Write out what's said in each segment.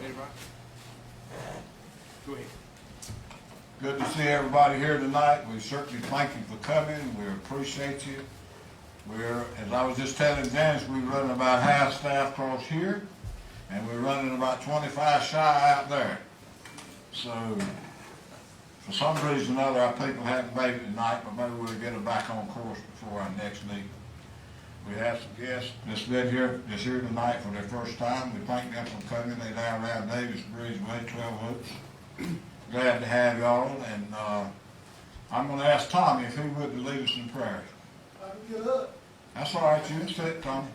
Ready, Brian? Go ahead. Good to see everybody here tonight. We certainly thank you for coming. We appreciate you. As I was just telling Dennis, we're running about half staff across here, and we're running about 25 shy out there. So, for some reason or other, our people haven't made it tonight, but maybe we'll get them back on course before our next meeting. We have some guests that's been here, tonight for their first time. We thank them for coming. They live around Davis Breezeway, 12 Oaks. Glad to have y'all, and I'm going to ask Tommy if he would lead us in prayer. I can get up. That's all right, you can sit, Tommy.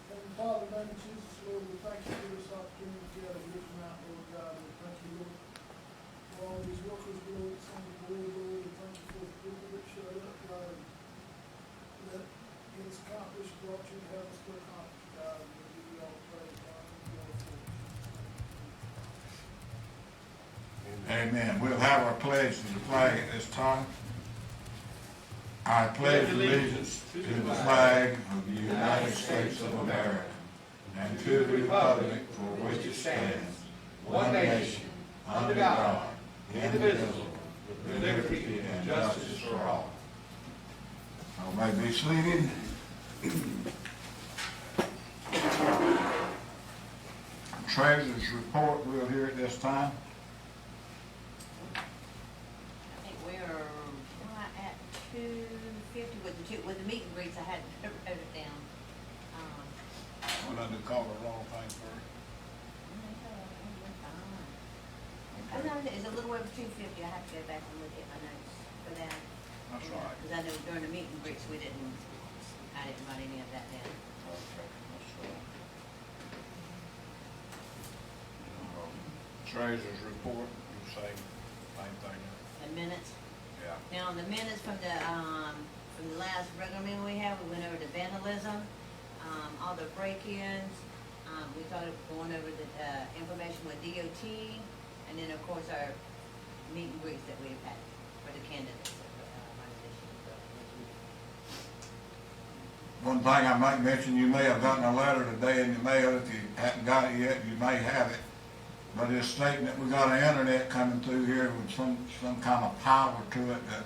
Heavenly Father, in the name of Jesus, Lord, we thank you for this opportunity to gather here tonight, Lord God. We thank you, Lord, for all these workers, Lord, that's on the board, Lord. We thank you for the people that showed up, God, and that it's accomplished what you have us to accomplish, God. We give you all praise, God. We give you all praise. Amen. We'll have our pledge to the flag at this time. I pledge allegiance to the flag of the United States of America and to the republic for which it stands, one nation, under God, indivisible, with liberty and justice for all. You may be seated. Treasurer's report we'll hear at this time. I think we're right at 250 with the meet and greets. I had to wrote it down. We'll have to call the wrong thing first. I know it's a little over 250. I have to go back and look at my notes for that. That's all right. Because I know during the meet and greets I didn't write any of that down. Okay, that's right. Treasurer's report, you say same thing. The minutes. Yeah. Now, on the minutes from the last regular meeting we had, we went over the vandalism, all the break-ins. We started going over the information with DOT, and then, of course, our meet and greets that we've had for the candidates. One thing I might mention, you may have gotten a letter today in the mail. If you haven't got it yet, you may have it. But it's stating that we got an internet coming through here with some kind of power to it that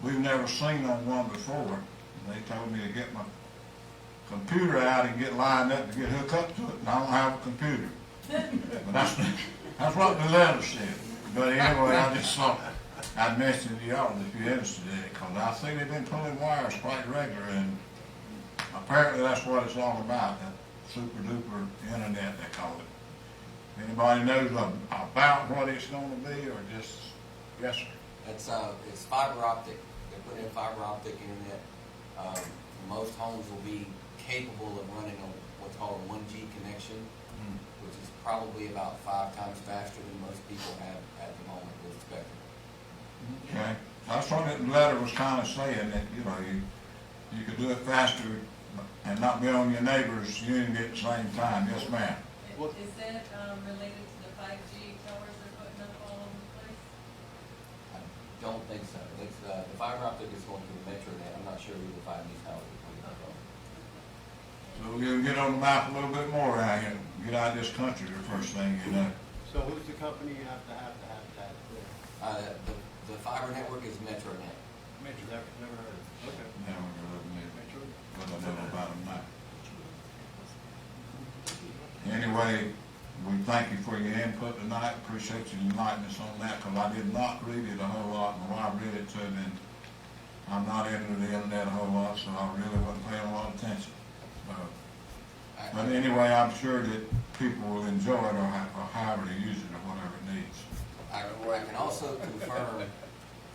we've never seen on one before. They told me to get my computer out and get lined up to get hooked up to it, and I don't have a computer. But that's what the letter said. But anyway, I just thought I'd mention to y'all if you're interested in it, because I see they've been pulling wires quite regular, and apparently that's what it's all about, that super duper internet they call it. Anybody knows about what it's going to be, or just, yes, sir? It's fiber optic. They put in fiber optic internet. Most homes will be capable of running what's called a 1G connection, which is probably about 5 times faster than most people have at the moment with Spectrum. Okay. That's what the letter was kind of saying, that, you know, you could do it faster and not be on your neighbor's unit at the same time. Yes, ma'am. Is that related to the 5G towers they're putting up all over the place? I don't think so. It's, the fiber optic is going through MetroNet. I'm not sure who the 5G tower is putting up on. So we'll get on the map a little bit more out here. Get out of this country the first thing you know. So who's the company you have that there? The fiber network is MetroNet. Major, never heard of it. Okay. Now we're going to Metro? what I know about them now. Anyway, we thank you for your input tonight. Appreciate you enlightening us on that, because I did not read it a whole lot, and when I read it to them, I'm not into the internet a whole lot, so I really wasn't paying a lot of attention. But anyway, I'm sure that people will enjoy it, or however they use it, or whatever it needs. I can also confirm,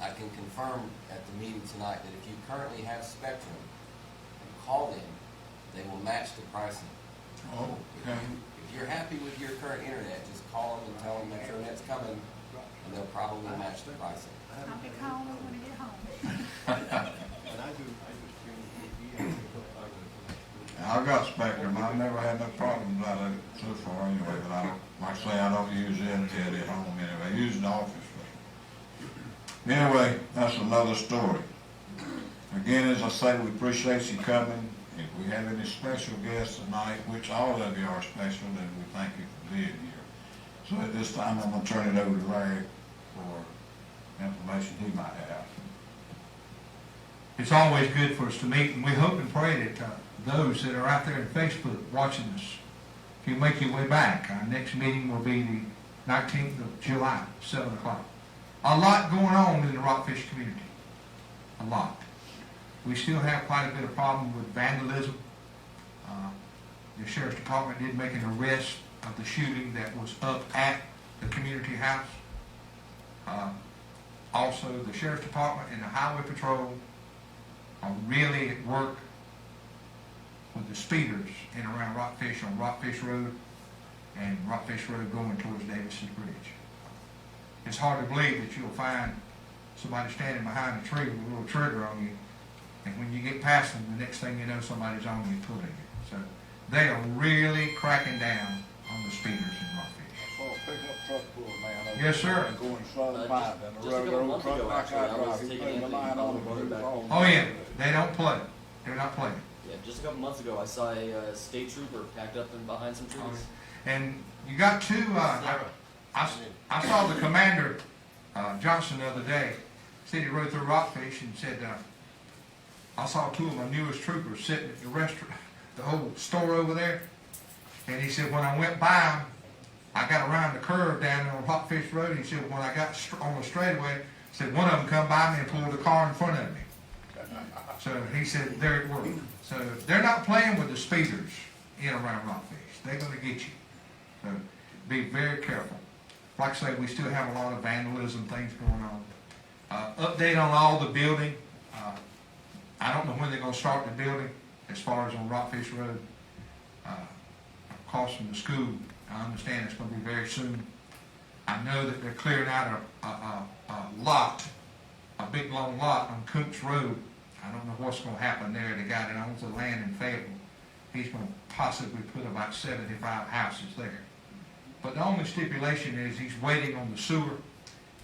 I can confirm at the meeting tonight that if you currently have Spectrum and call them, they will match the pricing. Oh, okay. If you're happy with your current internet, just call them and tell them MetroNet's coming, and they'll probably match the pricing. I'll be calling when I get home. And I do stream TV. I've got Spectrum. I've never had no problems out of it so far anyway, but I don't, like I say, I don't use the internet at home anyway. I use the office. But anyway, that's another story. Again, as I say, we appreciate you coming. If we have any special guests tonight, which all of you are special, then we thank you for being here. So at this time, I'm gonna turn it over to Larry for information he might have. It's always good for us to meet, and we hope and pray that those that are out there on Facebook watching us, if you make your way back, our next meeting will be the 19th of July, 7 o'clock. A lot going on in the Rockfish community. A lot. We still have quite a bit of problem with vandalism. The Sheriff's Department did make an arrest of the shooting that was up at the community house. Also, the Sheriff's Department and the Highway Patrol are really at work with the speeders in and around Rockfish on Rockfish Road and Rockfish Road going towards Davis's Bridge. It's hard to believe that you'll find somebody standing behind a tree with a little trigger on you, and when you get past them, the next thing you know, somebody's on you pulling you. So they are really cracking down on the speeders in Rockfish. I saw a pickup truck pull a man over. Yes, sir. there Going slow by down the Just a road. couple Old months truck ago, like actually, I I was drive, he taking put the Anthony line on Butler it, back. home. Oh yeah, they don't play. They're not playing. Yeah, just a couple months ago, I saw a state trooper packed up in behind some trees. And you got two, I saw the commander, Johnson, the other day. Said he rode through Rockfish and said, I saw two of my newest troopers sitting at the restaurant, the whole store over there. And he said, when I went by them, I got around the curve down there on Rockfish Road. He said, when I got on the straightaway, he said, one of them come by me and pulled a car in front of me. So he said, they're at work. So they're not playing with the speeders in around Rockfish. They're going to get you. So be very careful. Like I say, we still have a lot of vandalism things going on. Update on all the building. I don't know when they're going to start the building as far as on Rockfish Road. Across from the school, I understand it's going to be very soon. I know that they're clearing out a lot, a big long lot on Coombs Road. I don't know what's going to happen there. The guy that owns the land in Fayetteville, he's going to possibly put about 75 houses there. But the only stipulation is he's waiting on the sewer,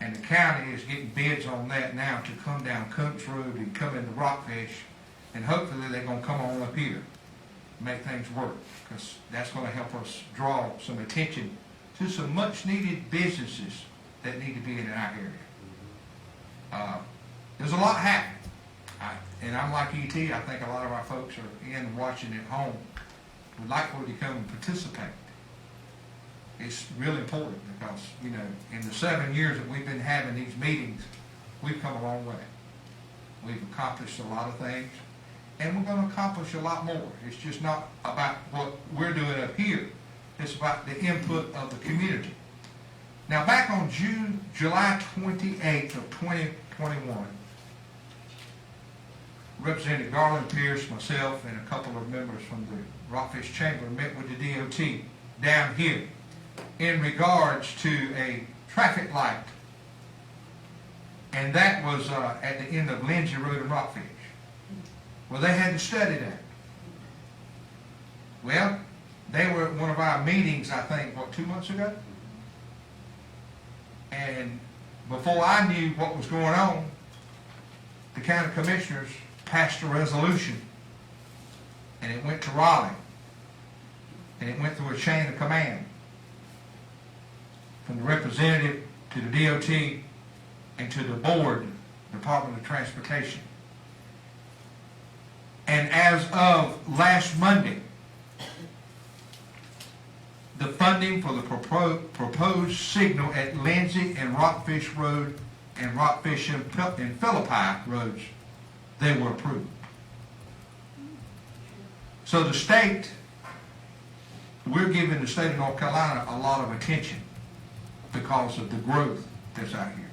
and the county is getting bids on that now to come down Coombs Road and come into Rockfish, and hopefully they're going to come on up here and make things work, because that's going to help us draw some attention to some much-needed businesses that need to be in our area. There's a lot happening. And I'm like E.T., I think a lot of our folks are in watching at home. Would like for you to come and participate. It's really important because, you know, in the 7 years that we've been having these meetings, we've come a long way. We've accomplished a lot of things, and we're going to accomplish a lot more. It's just not about what we're doing up here. It's about the input of the community. Now, back on July 28th of 2021, Representative Garland Pierce, myself, and a couple of members from the Rockfish Chamber met with the DOT down here in regards to a traffic light. And that was at the end of Lindsay Road in Rockfish. Well, they had to study that. Well, they were at one of our meetings, I think, 2 months ago? And before I knew what was going on, the county commissioners passed a resolution, and it went to Raleigh, and it went through a chain of command from the representative to the DOT and to the board, Department of Transportation. And as of last Monday, the funding for the proposed signal at Lindsay and Rockfish Road and Rockfish and Philippi roads, they were approved. So the state, we're giving the state of North Carolina a lot of attention because of the growth that's out here.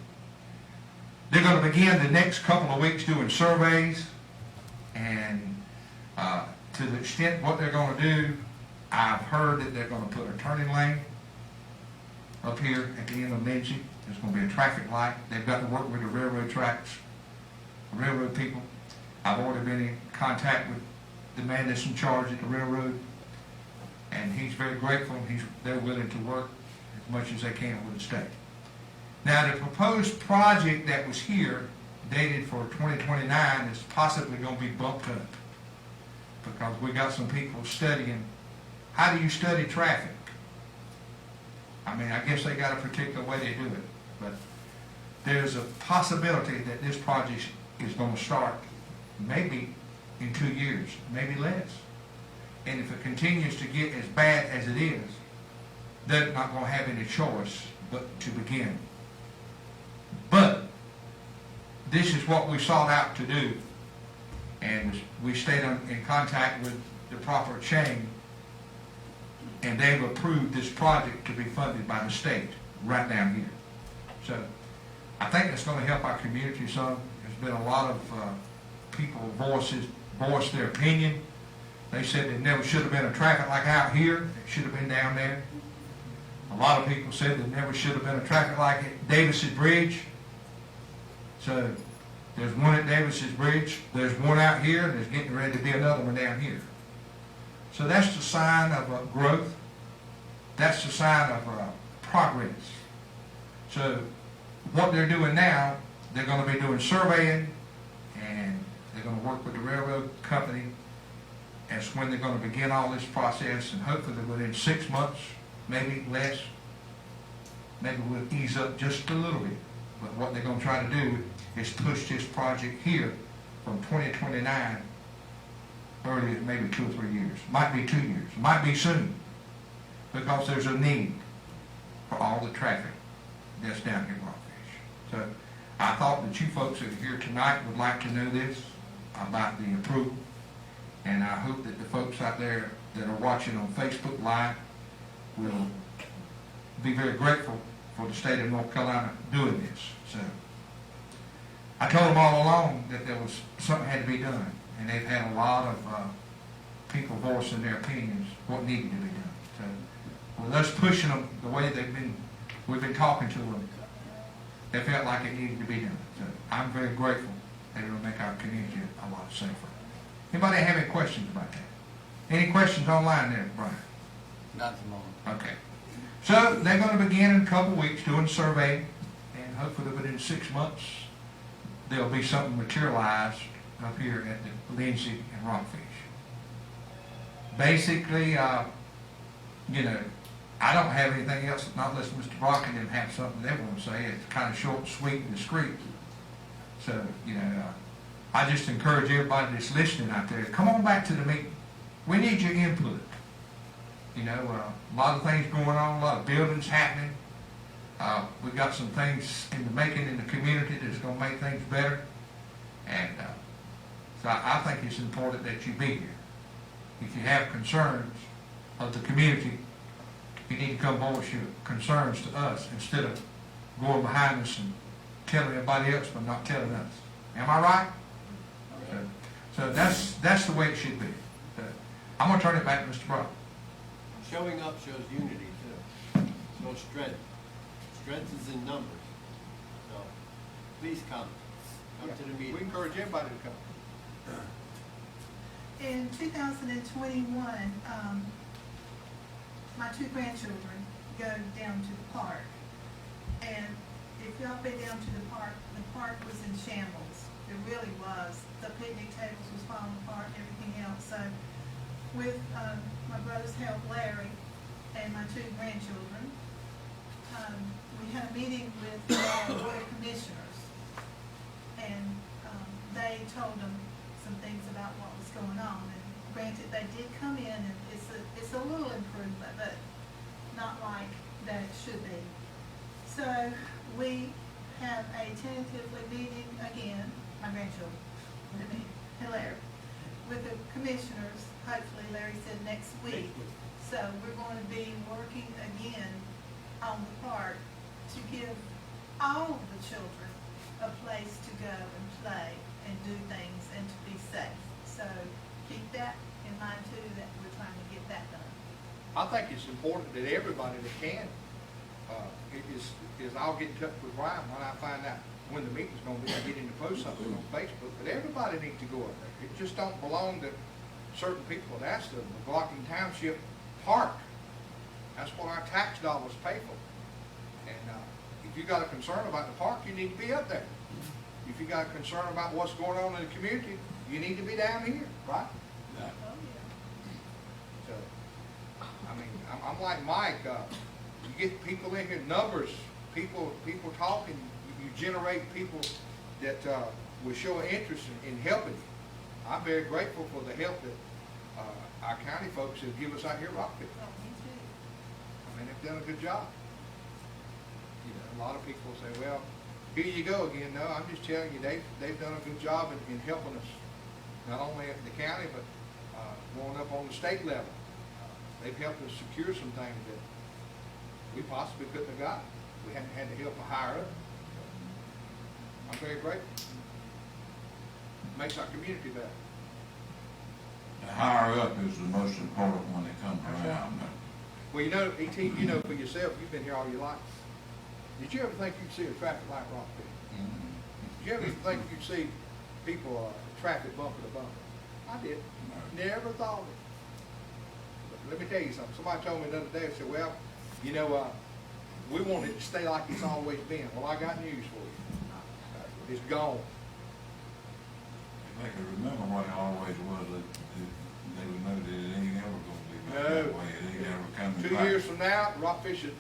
They're going to begin the next couple of weeks doing surveys, and to the extent what they're going to do, I've heard that they're going to put a turning lane up here at the end of Lindsay. There's going to be a traffic light. They've got to work with the railroad tracks, the railroad people. I've already been in contact with the man that's in charge at the railroad, and he's very grateful. They're willing to work as much as they can with the state. Now, the proposed project that was here, dated for 2029, is possibly going to be bumped up because we got some people studying how do you study traffic. I mean, I guess they got a particular way they do it, but there's a possibility that this project is gonna start maybe in 2 years, maybe less. And if it continues to get as bad as it is, they're not gonna have any choice but to begin. But this is what we sought out to do, and we stayed in contact with the proper chain, and they've approved this project to be funded by the state right down here. So I think it's going to help our community some. There's been a lot of people voice their opinion. They said there never should have been a traffic light out here. It should have been down there. A lot of people said there never should have been a traffic light at Davis's Bridge. So there's one at Davis's Bridge. There's one out here. There's getting ready to be another one down here. So that's the sign of growth. That's the sign of progress. So what they're doing now, they're going to be doing surveying, and they're going to work with the railroad company as when they're going to begin all this process, and hopefully within 6 months, maybe less, maybe we'll ease up just a little bit. But what they're going to try to do is push this project here from 2029 early, maybe 2 or 3 years. Might be 2 years. Might be soon. Because there's a need for all the traffic that's down here at Rockfish. So I thought that you folks that are here tonight would like to know this about the approval. And I hope that the folks out there that are watching on Facebook Live will be very grateful for the state of North Carolina doing this. So I told them all along that there was something had to be done. And they've had a lot of people voicing their opinions, what needed to be done. So, with us pushing them the way we've been talking to them, they felt like it needed to be done. So, I'm very grateful that it will make our community a lot safer. Anybody have any questions about that? Any questions online there, Brian? Not at the moment. Okay. So, they're going to begin in a couple of weeks doing survey, and hopefully within 6 months, there'll be something materialized up here at the Lindsay and Rockfish. Basically, you know, I don't have anything else, not unless Mr. Brock and them have something they want to say. It's kind of short, sweet, and discreet. So, you know, I just encourage everybody that's listening out there, come on back to the meeting. We need your input. You know, a lot of things going on, a lot of buildings happening. We've got some things in the making in the community that's going to make things better. And so I think it's important that you be here. If you have concerns of the community, you need to come voice your concerns to us instead of going behind us and telling everybody else but not telling us. Am I right? So that's the way it should be. I'm going to turn it back to Mr. Brock. Showing up shows unity too. Shows strength. Strength is in numbers. So please come. Come to the meeting. We encourage everybody to come. In 2021, my 2 grandchildren go down to the park. And if y'all been down to the park was in shambles. It really was. The picnic tables was falling apart and everything else. So with my brother's help, Larry, and my 2 grandchildren, we had a meeting with the Board of Commissioners. And they told them some things about what was going on. And granted, they did come in, and it's a little improvement, but not like that it should be. So we have a tentatively meeting again, my grandchildren, and Larry, with the commissioners. Hopefully, Larry said next week. So we're going to be working again on the park to give all the children a place to go and play and do things and to be safe. So keep that in mind too, that we're trying to get that done. I think it's important that everybody that can, I'll get in touch with Ryan when I find out when the meeting's gonna be. I get him to post something on Facebook, but everybody needs to go up there. It just don't belong to certain people. That's the McLaughlin Township Park. That's what our tax dollars pay for. And if you got a concern about the park, you need to be up there. If you got a concern about what's going on in the community, you need to be down here, right? Oh, yeah. So, I mean, I'm like Mike, you get people in here, numbers, people talking, you generate people that, will show an interest in helping you. I'm very grateful for the help that, our county folks have given us out here at Rockville. Oh, me too. I mean, they've done a good job. You know, a lot of people say, well, here you go again. No, I'm just telling you, they've done a good job in helping us, not only at the county, but going up on the state level. They've helped us secure some things that we possibly couldn't have got. We hadn't had the help of higher up. I'm very grateful. Makes our community better. The higher up is the most important when it comes That's around. Well, you know, ET, you know for yourself, you've been here all your life. Did you ever think you'd see a traffic light Rockville? Mhm. Did you ever think you'd see people, traffic bumper to bumper? I did. Never thought of it. But let me tell you something. Somebody told me the other day, they said, well, you know, we want it to stay like it's always been. Well, I got news for you. It's gone. If they could remember what it always was, they would know that it ain't ever gonna be back that No. way. It ain't ever coming 2 back. years from now, Rockfish is,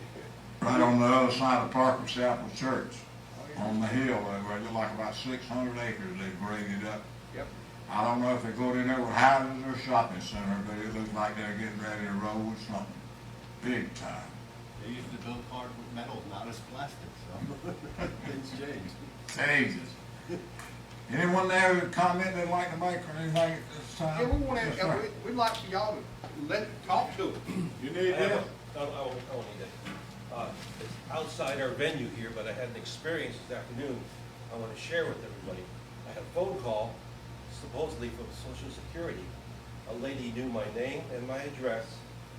Right on the other side of Parker Chapel Church, oh, yeah. on the hill, where it's like about 600 acres, they graded up. Yep. I don't know if they go in there with houses or shopping center, but it looks like they're getting ready to roll with something big time. They used to build cars with metal, not as plastic, so things change. Ages. Anyone there with a comment they'd like to make or anything at this time? Yeah, we want Yes, to, sir. we'd like for y'all to talk to them. You need this? I won't need it. It's outside our venue here, but I had an experience this afternoon I want to share with everybody. I had a phone call, supposedly from Social Security. A lady knew my name and my address,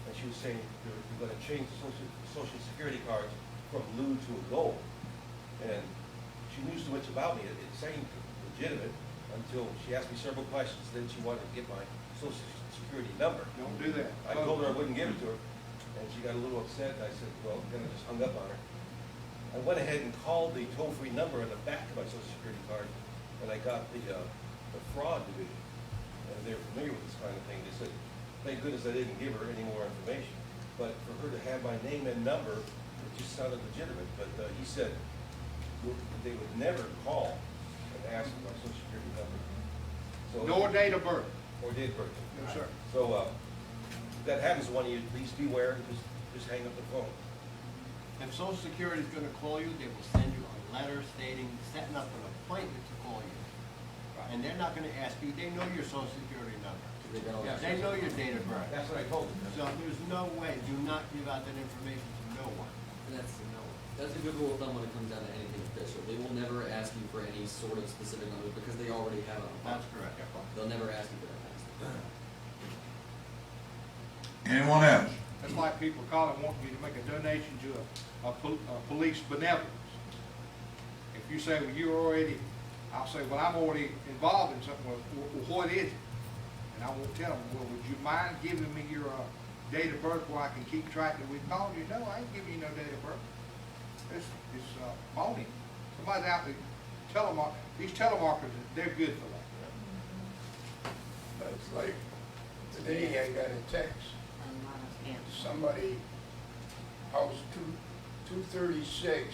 and she was saying they're going to change the Social Security cards from blue to a gold. And she knew so much about me, it seemed legitimate, until she asked me several questions. Then she wanted to get my Social Security number. Don't do that. I told her I wouldn't give it to her, and she got a little upset, and I said, well, then I just hung up on her. I went ahead and called the toll-free number on the back of my Social Security card, and I got the fraud division. And they're familiar with this kind of thing. They said, thank goodness I didn't give her any more information. But for her to have my name and number, it just sounded legitimate. But he said they would never call and ask for my Social Security number. So, Nor date of birth. or date of birth. No, sir. So, if that happens to one of you, please beware, and just hang up the phone. If Social Security is gonna call you, they will send you a letter stating, setting up an appointment to call you. And they're not gonna ask you, they know your Social Security number. Yes. They know your date of birth. That's what I told them. So there's no way, do not give out that information to no one. And that's a good rule of thumb when it comes down to anything official. They will never ask you for any sort of specific number because they already have it on file. That's correct. They'll never ask you for that. Anyone else? That's like people calling wanting you to make a donation to a police benevolence. If you say, well, you're already, I'll say, well, I'm already involved in something. Well, what is it? And I won't tell them, well, would you mind giving me your date of birth where I can keep track that we called you? No, I ain't giving you no date of birth. It's phony. Somebody's out there, these telemarketers, they're good for that. But it's like, today I got a text, somebody, house 236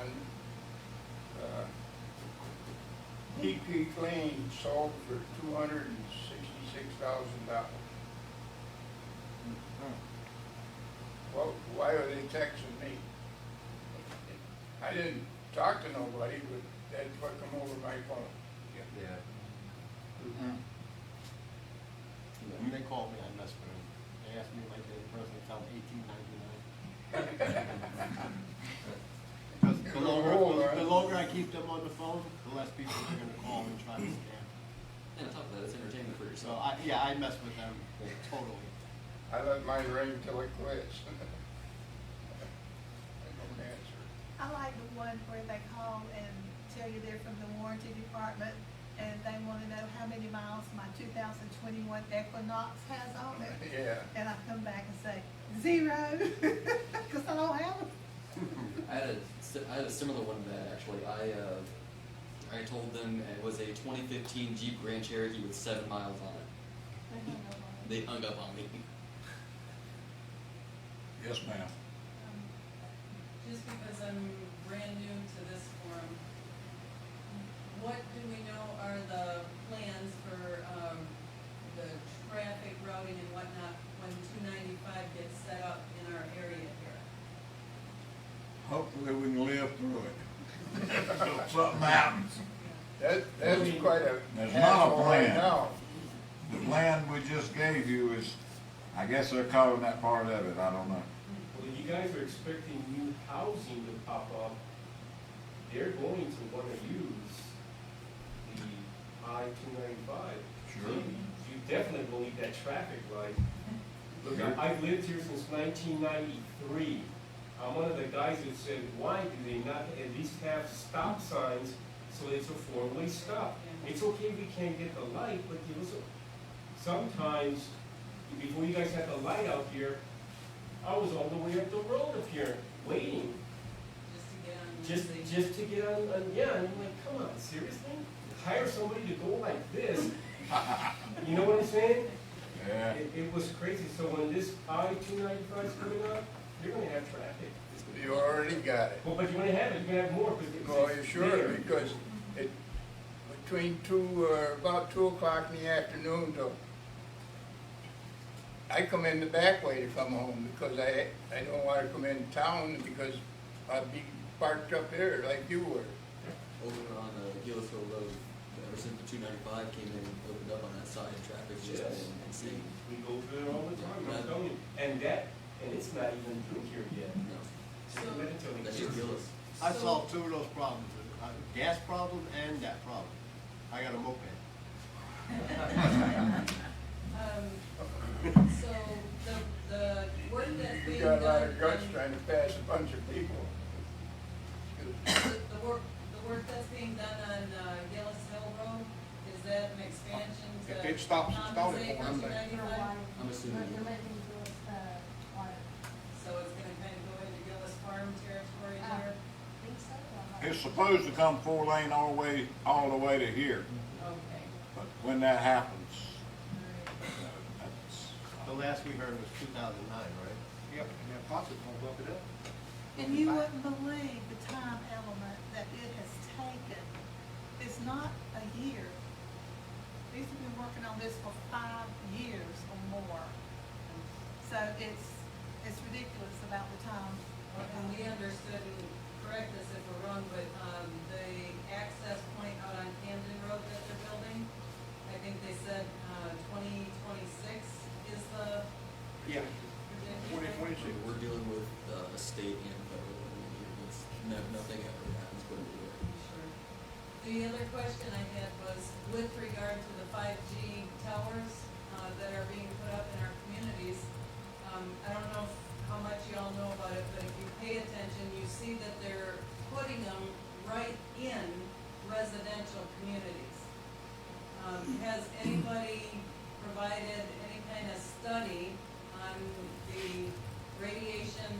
on DP Lane sold for $266,000. Well, why are they texting me? I didn't talk to nobody, but that's what come over my phone. Yeah. Mm-hmm. When they called me, I messed with them. They asked me my date of birth, they found 1899. Because the longer I keep them on the phone, the less people are gonna call and try to scam. And on top of that, it's entertainment for So yourself. I mess with them totally. I let mine ring till it quits. I don't answer. I like the one where they call and tell you they're from the warranty department and they wanna know how many miles my 2021 Equinox has on it. Yeah. And I come back and say, 0, cause I don't have them. I had a similar one to that actually. I told them it was a 2015 Jeep Grand Cherokee with 7 miles on it. They hung up on me. Yes, ma'am. just because I'm brand new to this forum, what do we know are the plans for, the traffic routing and whatnot when 295 gets set up in our area here? Hopefully we can live through it. Something happens. That's quite a There's not a hassle right plan. now. The plan we just gave you is, I guess they're covering that part of it, I don't know. Well, if you guys are expecting new housing to pop up, they're going to wanna use the I-295. Sure. So you definitely will need that traffic light. Look, Sure. I've lived here since 1993. I'm one of the guys that said, why do they not at least have stop signs so it's a four-way stop? It's okay we can't get the light, but there was sometimes, before you guys had the light out here, I was all the way up the road up here, waiting, Just to get on. just to get on, yeah, and I'm like, come on, seriously? Hire somebody to go like this? You know what I'm saying? Yeah. It was crazy, so when this I-295 is coming up, you're gonna have traffic. You already got it. Well, but you're gonna have it, you're gonna have more, because Well, you're sure, because it, between about 2 o'clock in the afternoon till, I come in the back way to come home, because I don't wanna come in town, because I'd be parked up here like you were. Over on Gillis Hill Road, ever since the 295 came in, opened up on that side, traffic's just Yes. been insane. we go through it all the time, I'm telling you. And it's not even through here yet. No, Just a minute till we that's get just through. Gillis. I solved two of those problems, gas problem and that problem. I got a moped. So the work that's You being got a lot done of guts on, trying to pass a bunch of people. the work that's being done on Gillis Hill Road, is that an expansion to If it stops and starts compensate for for them, 295? I'm assuming. So it's gonna kind of go into Gillis Farm territory there? It's supposed to come 4-lane all the way to here, Okay. but when that happens, Alright. that's, The last we heard was 2009, right? Yep, and that possibly gonna bump it up. And you wouldn't believe the time element that it has taken. It's not a year. These have been working on this for 5 years or more. So it's ridiculous about the time. And we understood, and correct us if we're wrong, but the access point out on Camden Road that they're building, I think they said 2026 is the Yeah, projection. 2026. We're dealing with a state and federal, and it's nothing ever happens put into work. Sure. The other question I had was with regard to the 5G towers that are being put up in our communities. I don't know how much y'all know about it, but if you pay attention, you see that they're putting them right in residential communities. Has anybody provided any kind of study on the radiation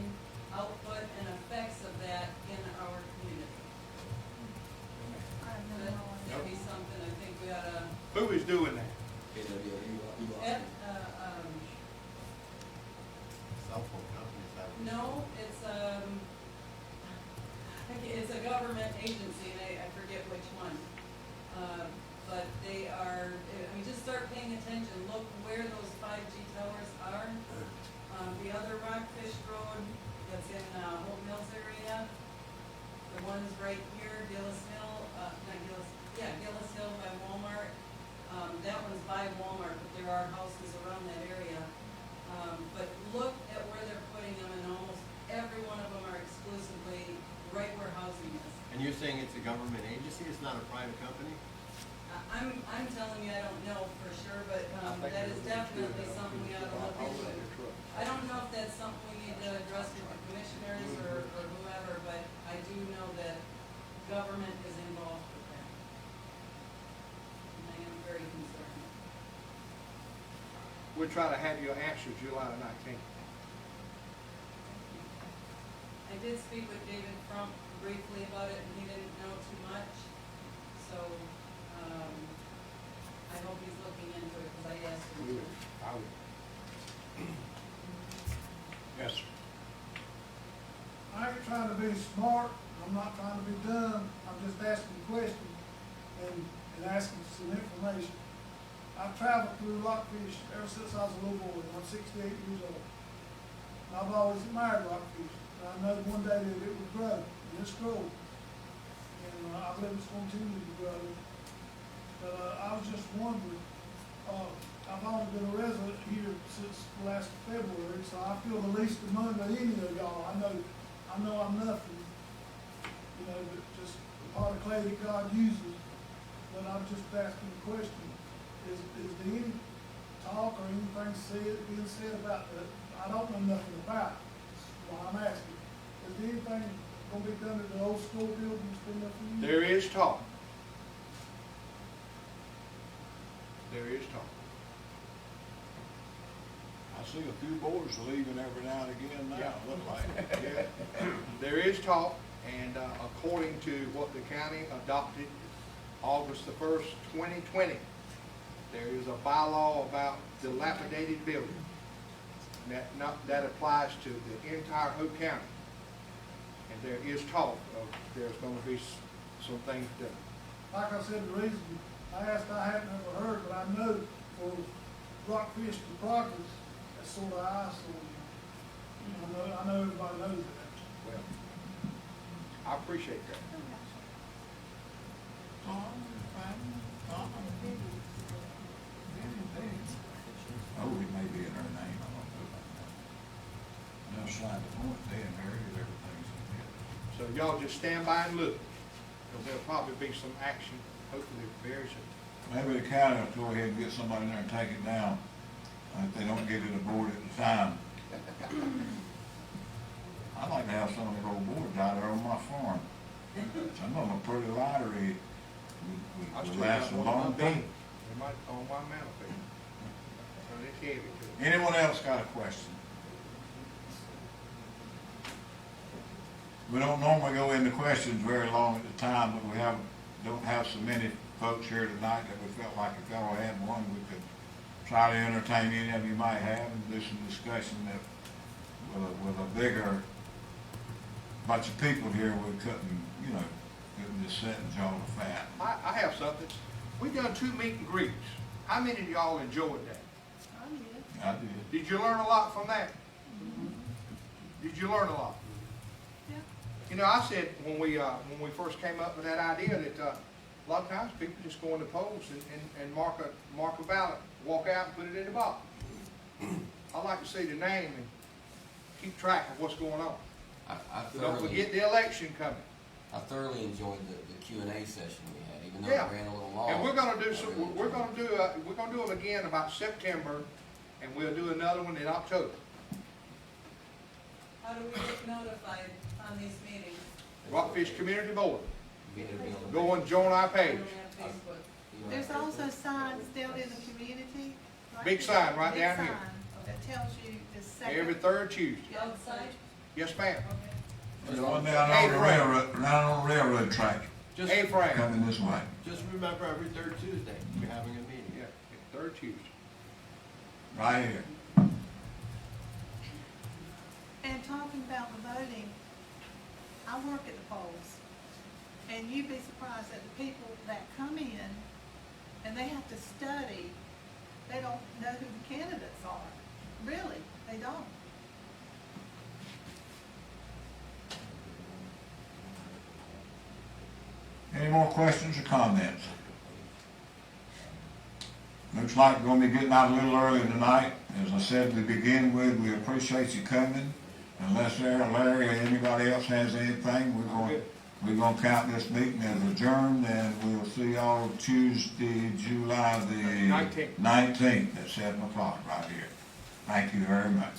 output and effects of that in our community? I have no idea. That'd be something I think we ought to, Who is doing that? Ed, Cell phone companies have. no, it's a government agency, and I forget which one. But they are, I mean, just start paying attention, look where those 5G towers are. The other Rockfish Road that's in Hope Mills area, the ones right here, Gillis Hill, Gillis Hill by Walmart. That one's by Walmart, but there are houses around that area. But look at where they're putting them, and almost every one of them are exclusively right where housing is. And you're saying it's a government agency, it's not a private company? I'm telling you, I don't know for sure, but that is definitely something we ought to look into. I don't know if that's something we need to address with the commissioners or whoever, but I do know that government is involved with that. And I am very concerned. We'll try to have your answer July the 19th. I did speak with David Frump briefly about it, and he didn't know too much, so, I hope he's looking into it, because I asked him to. I would. yes, sir. All I ain't trying to be smart, I'm not trying to be dumb, I'm just asking questions and asking some information. I've traveled through Rockfish ever since I was a little boy, and I'm 68 years old. And I've always admired Rockfish, and I know one day that it would grow, and it's growing. And I believe it's going to continue to grow. But I was just wondering, I've only been a resident here since last February, so I feel the least among any of y'all. I know I'm nothing, you know, but just a part of clay that God uses. But I'm just asking the question, is there any talk or anything being said about that? I don't know nothing about it, that's why I'm asking. Is there anything gonna be done at the old school building that's been there for years? There is talk. There is talk. I see a few boards leaving every now and again now, Yeah. look like. Yeah. There is talk, and according to what the county adopted August the 1st, 2020, there is a bylaw about dilapidated buildings. That applies to the entire Hope County. And there is talk of there's going to be some things done. Like I said, the reason I asked, I hadn't ever heard, but I know for Rockfish to progress, that's sort of eyesore. I know everybody knows that. Well, I appreciate that. Oh, it may be in her name, I don't know about that. No slide the point, they inherited everything from it. So y'all just stand by and look, because there'll probably be some action, hopefully very soon. Maybe the county will go ahead and get somebody in there and take it down, if they don't get it aboard at the time. I'd like to have some of the old boards out there on my farm. Some of them are pretty lighter, I would still last got a one on long my beam. time. They might on my mantelpiece. So it's heavy too. Anyone else got a question? We don't normally go into questions very long at the time, but we don't have so many folks here tonight that we felt like if y'all had one, we could try to entertain any of you might have and do some discussion that with a bigger bunch of people here, we couldn't just sit and jaw the fat. I have something. We've done 2 meet and greets. How many of y'all enjoyed that? I did. Did you learn a lot from that? Did you learn a lot? Yeah. You know, I said when we first came up with that idea that a lot of times people just go in the polls and mark a ballot, walk out and put it in the box. I like to see the name and keep track of what's going on. So don't forget the election coming. I thoroughly enjoyed the Q&A session we had, even though Yeah. it ran a little long. And we're gonna do I some. really We're enjoyed gonna do them again about September, and we'll do another one in October. How do we get notified on these meetings? Rockfish Community Board. it. It'll be on the- Go and join our We page. don't have Facebook. you know, There's also signs down in the community. like Big this, sign right big down here. sign That tells you the second. Every third Tuesday. Outside? Yes, ma'am. Okay. There's one down on the railroad track Just, Hey, Frank. coming this way. just remember, every third Tuesday, we're having a meeting. Yeah, third Tuesday. Right here. And talking about the voting, I work at the polls, and you'd be surprised at the people that come in and they have to study. They don't know who the candidates are. Really, they don't. Any more questions or comments? Looks like we're gonna be getting out a little early tonight. As I said to begin with, we appreciate you coming. Unless Larry or anybody else has anything, we're gonna count this meeting as adjourned, and we'll see y'all Tuesday, July the 19th at 7 o'clock right here. Thank you very much.